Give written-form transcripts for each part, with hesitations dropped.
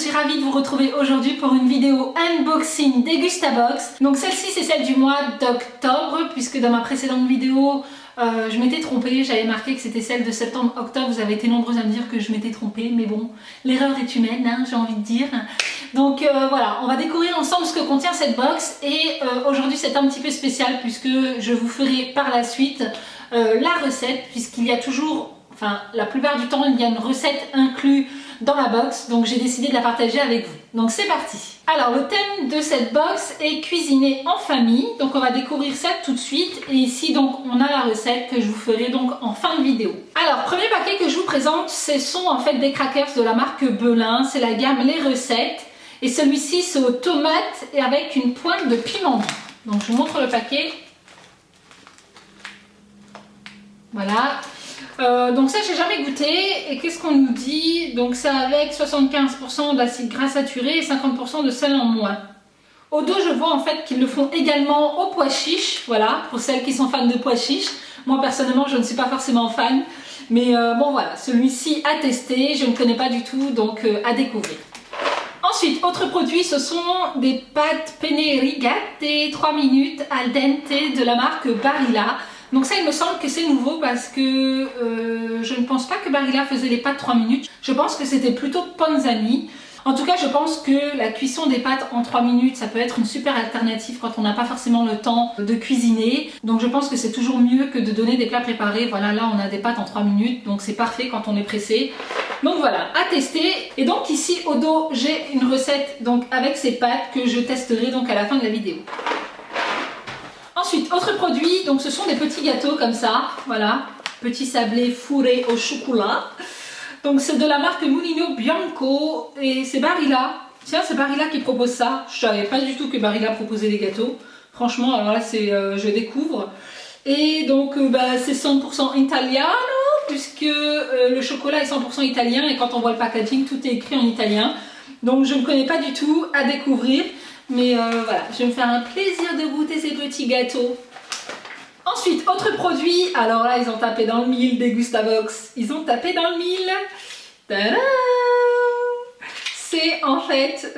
suis ravie de vous retrouver aujourd'hui pour une vidéo unboxing Degustabox. Donc celle-ci c'est celle du mois d'octobre, puisque dans ma précédente vidéo je m'étais trompée, j'avais marqué que c'était celle de septembre-octobre. Vous avez été nombreux à me dire que je m'étais trompée, mais bon, l'erreur est humaine, hein, j'ai envie de dire. Donc voilà, on va découvrir ensemble ce que contient cette box, et aujourd'hui c'est un petit peu spécial puisque je vous ferai par la suite la recette, puisqu'il y a toujours, enfin la plupart du temps il y a une recette inclue dans la box, donc j'ai décidé de la partager avec vous. Donc c'est parti. Alors le thème de cette box est cuisiner en famille, donc on va découvrir ça tout de suite, et ici donc on a la recette que je vous ferai donc en fin de vidéo. Alors premier paquet que je vous présente, ce sont en fait des crackers de la marque Belin, c'est la gamme Les Recettes, et celui-ci c'est aux tomates et avec une pointe de piment. Donc je vous montre le paquet. Voilà. Donc ça j'ai jamais goûté, et qu'est-ce qu'on nous dit? Donc c'est avec 75% d'acide gras saturé et 50% de sel en moins. Au dos je vois en fait qu'ils le font également au pois chiche, voilà, pour celles qui sont fans de pois chiche. Moi personnellement je ne suis pas forcément fan, mais bon voilà, celui-ci à tester, je ne connais pas du tout, donc à découvrir. Ensuite, autre produit, ce sont des pâtes penne rigate 3 minutes al dente de la marque Barilla. Donc ça il me semble que c'est nouveau, parce que je ne pense pas que Barilla faisait les pâtes 3 minutes. Je pense que c'était plutôt Panzani. En tout cas je pense que la cuisson des pâtes en 3 minutes ça peut être une super alternative quand on n'a pas forcément le temps de cuisiner. Donc je pense que c'est toujours mieux que de donner des plats préparés. Voilà, là on a des pâtes en 3 minutes, donc c'est parfait quand on est pressé. Donc voilà, à tester. Et donc ici au dos j'ai une recette donc avec ces pâtes que je testerai donc à la fin de la vidéo. Ensuite, autre produit, donc ce sont des petits gâteaux comme ça, voilà, petits sablés fourrés au chocolat. Donc c'est de la marque Mulino Bianco et c'est Barilla. Tiens, c'est Barilla qui propose ça. Je savais pas du tout que Barilla proposait des gâteaux. Franchement, alors là c'est, je découvre. Et donc c'est 100% italiano, puisque le chocolat est 100% italien, et quand on voit le packaging, tout est écrit en italien. Donc je ne connais pas du tout, à découvrir. Mais voilà, je vais me faire un plaisir de goûter ces petits gâteaux. Ensuite, autre produit, alors là ils ont tapé dans le mille, Degustabox. Ils ont tapé dans le mille. Tadam! C'est en fait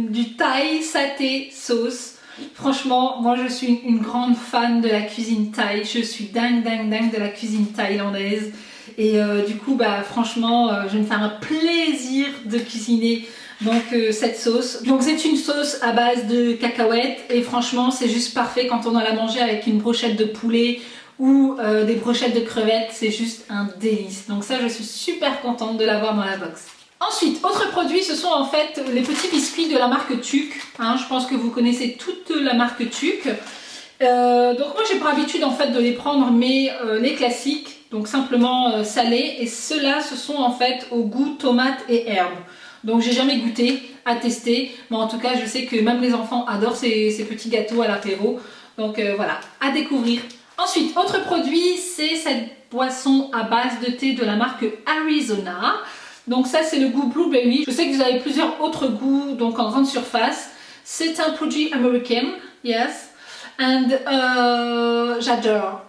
du thaï saté sauce. Franchement, moi je suis une grande fan de la cuisine thaï. Je suis dingue de la cuisine thaïlandaise. Et du coup, franchement, je vais me faire un plaisir de cuisiner donc cette sauce. Donc c'est une sauce à base de cacahuètes, et franchement c'est juste parfait quand on a la manger avec une brochette de poulet ou des brochettes de crevettes. C'est juste un délice. Donc ça je suis super contente de l'avoir dans la box. Ensuite, autre produit, ce sont en fait les petits biscuits de la marque Tuc. Hein, je pense que vous connaissez toute la marque Tuc. Donc moi j'ai pour habitude en fait de les prendre, mais les classiques, donc simplement salés, et ceux-là ce sont en fait au goût tomate et herbe. Donc j'ai jamais goûté, à tester, mais en tout cas je sais que même les enfants adorent ces petits gâteaux à l'apéro. Donc voilà, à découvrir. Ensuite, autre produit, c'est cette boisson à base de thé de la marque Arizona. Donc ça c'est le goût blueberry. Je sais que vous avez plusieurs autres goûts donc en grande surface. C'est un produit américain, yes. And j'adore.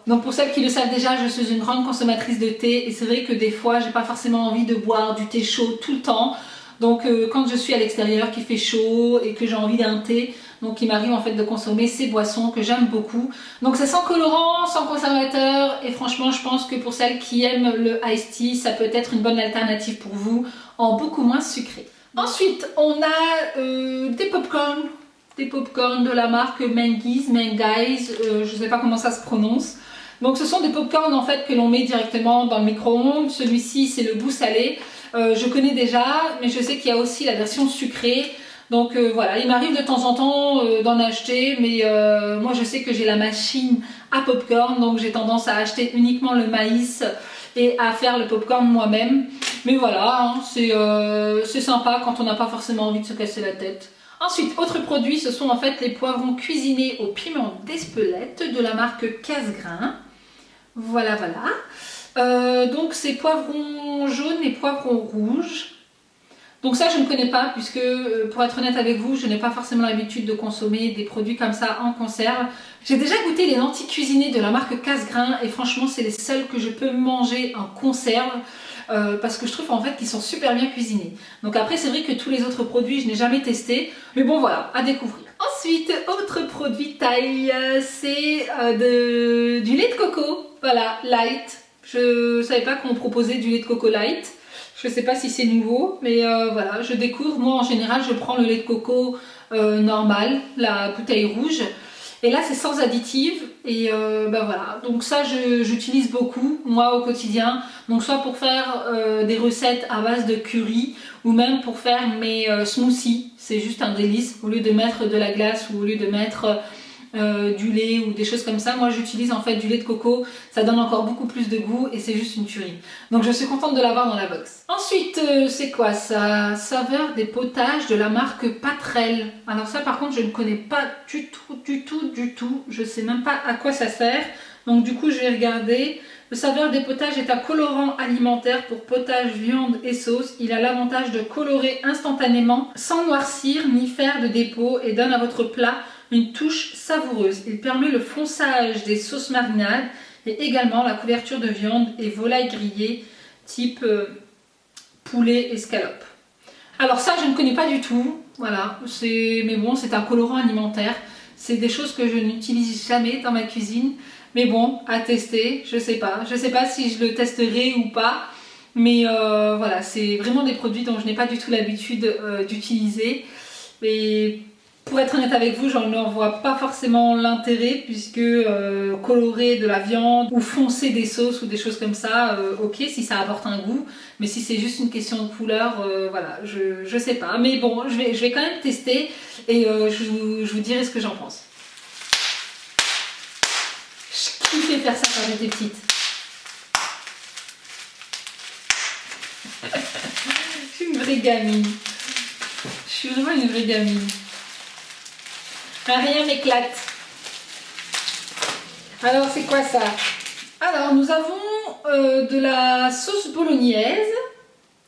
Donc pour celles qui le savent déjà, je suis une grande consommatrice de thé, et c'est vrai que des fois j'ai pas forcément envie de boire du thé chaud tout le temps. Donc quand je suis à l'extérieur, qu'il fait chaud et que j'ai envie d'un thé, donc il m'arrive en fait de consommer ces boissons que j'aime beaucoup. Donc c'est sans colorant, sans conservateur, et franchement je pense que pour celles qui aiment le iced tea, ça peut être une bonne alternative pour vous, en beaucoup moins sucré. Ensuite on a des popcorn. Des popcorn de la marque Mengiz, je sais pas comment ça se prononce. Donc ce sont des popcorn en fait que l'on met directement dans le micro-ondes. Celui-ci c'est le goût salé. Je connais déjà, mais je sais qu'il y a aussi la version sucrée. Donc voilà, il m'arrive de temps en temps d'en acheter, mais moi je sais que j'ai la machine à popcorn, donc j'ai tendance à acheter uniquement le maïs et à faire le popcorn moi-même. Mais voilà, hein, c'est sympa quand on n'a pas forcément envie de se casser la tête. Ensuite, autre produit, ce sont en fait les poivrons cuisinés au piment d'Espelette de la marque Cassegrain. Voilà. Donc c'est poivrons jaunes et poivrons rouges. Donc ça, je ne connais pas, puisque pour être honnête avec vous, je n'ai pas forcément l'habitude de consommer des produits comme ça en conserve. J'ai déjà goûté les lentilles cuisinées de la marque Cassegrain et franchement, c'est les seules que je peux manger en conserve. Parce que je trouve en fait qu'ils sont super bien cuisinés. Donc après, c'est vrai que tous les autres produits, je n'ai jamais testé. Mais bon, voilà, à découvrir. Ensuite, autre produit taille, c'est du lait de coco. Voilà, light. Je ne savais pas qu'on proposait du lait de coco light. Je ne sais pas si c'est nouveau, mais voilà, je découvre. Moi, en général, je prends le lait de coco normal, la bouteille rouge. Et là, c'est sans additifs. Et ben voilà, donc ça, j'utilise beaucoup, moi, au quotidien. Donc soit pour faire des recettes à base de curry, ou même pour faire mes smoothies. C'est juste un délice. Au lieu de mettre de la glace, ou au lieu de mettre du lait ou des choses comme ça, moi j'utilise en fait du lait de coco, ça donne encore beaucoup plus de goût et c'est juste une tuerie. Donc je suis contente de l'avoir dans la box. Ensuite, c'est quoi ça? Saveur des potages de la marque Patrel. Alors ça par contre je ne connais pas du tout, je sais même pas à quoi ça sert. Donc du coup je vais regarder. Le saveur des potages est un colorant alimentaire pour potage, viande et sauce. Il a l'avantage de colorer instantanément sans noircir ni faire de dépôt et donne à votre plat une touche savoureuse. Il permet le fonçage des sauces marinades et également la couverture de viande et volaille grillée type poulet escalope. Alors ça, je ne connais pas du tout. Voilà, mais bon, c'est un colorant alimentaire. C'est des choses que je n'utilise jamais dans ma cuisine. Mais bon, à tester, je sais pas. Je sais pas si je le testerai ou pas. Mais voilà, c'est vraiment des produits dont je n'ai pas du tout l'habitude d'utiliser. Mais pour être honnête avec vous, j'en vois pas forcément l'intérêt puisque colorer de la viande ou foncer des sauces ou des choses comme ça, ok, si ça apporte un goût, mais si c'est juste une question de couleur, voilà, je sais pas. Mais bon, je vais quand même tester et je vous dirai ce que j'en pense. Je kiffais faire ça quand j'étais petite. Je suis une vraie gamine. Je suis vraiment une vraie gamine. Rien m'éclate. Alors, c'est quoi ça? Alors, nous avons de la sauce bolognaise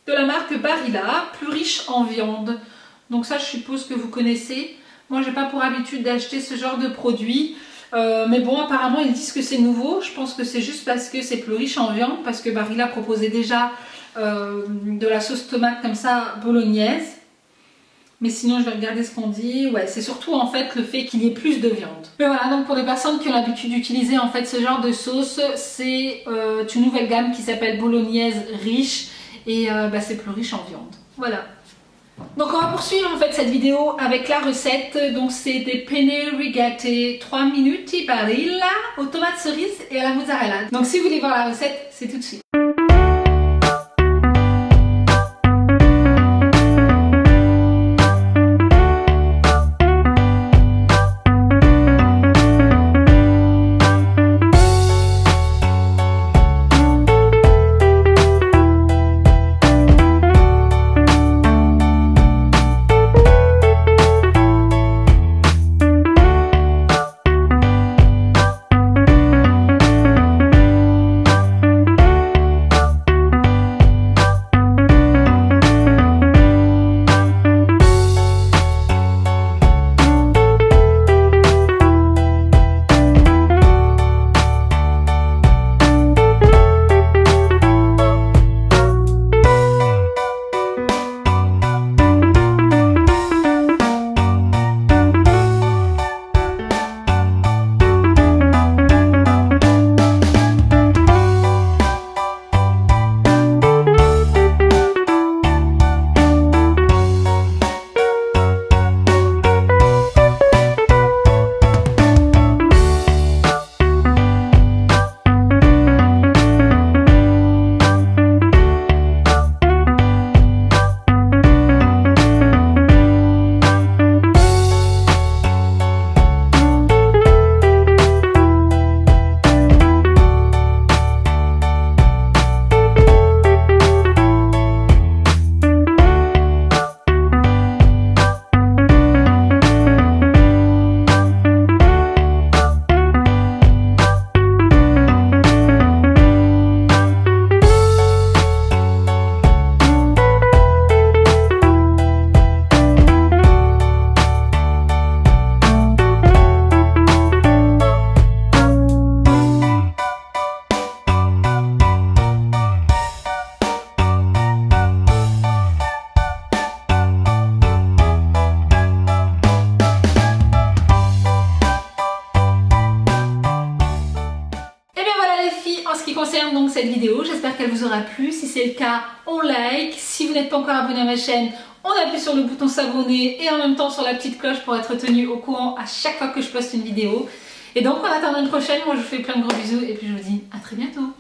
de la marque Barilla, plus riche en viande. Donc ça, je suppose que vous connaissez. Moi, j'ai pas pour habitude d'acheter ce genre de produit. Mais bon, apparemment, ils disent que c'est nouveau. Je pense que c'est juste parce que c'est plus riche en viande, parce que Barilla proposait déjà de la sauce tomate comme ça, bolognaise. Mais sinon, je vais regarder ce qu'on dit. Ouais, c'est surtout en fait le fait qu'il y ait plus de viande. Mais voilà, donc pour les personnes qui ont l'habitude d'utiliser en fait ce genre de sauce, c'est une nouvelle gamme qui s'appelle bolognaise riche et c'est plus riche en viande. Voilà. Donc on va poursuivre en fait cette vidéo avec la recette. Donc c'est des penne rigate 3 minuti barilla aux tomates cerises et à la mozzarella. Donc si vous voulez voir la recette, c'est tout de suite. termine donc cette vidéo, j'espère qu'elle vous aura plu. Si c'est le cas, on like. Si vous n'êtes pas encore abonné à ma chaîne, on appuie sur le bouton s'abonner et en même temps sur la petite cloche pour être tenu au courant à chaque fois que je poste une vidéo. Et donc en attendant une prochaine, moi je vous fais plein de gros bisous et puis je vous dis à très bientôt.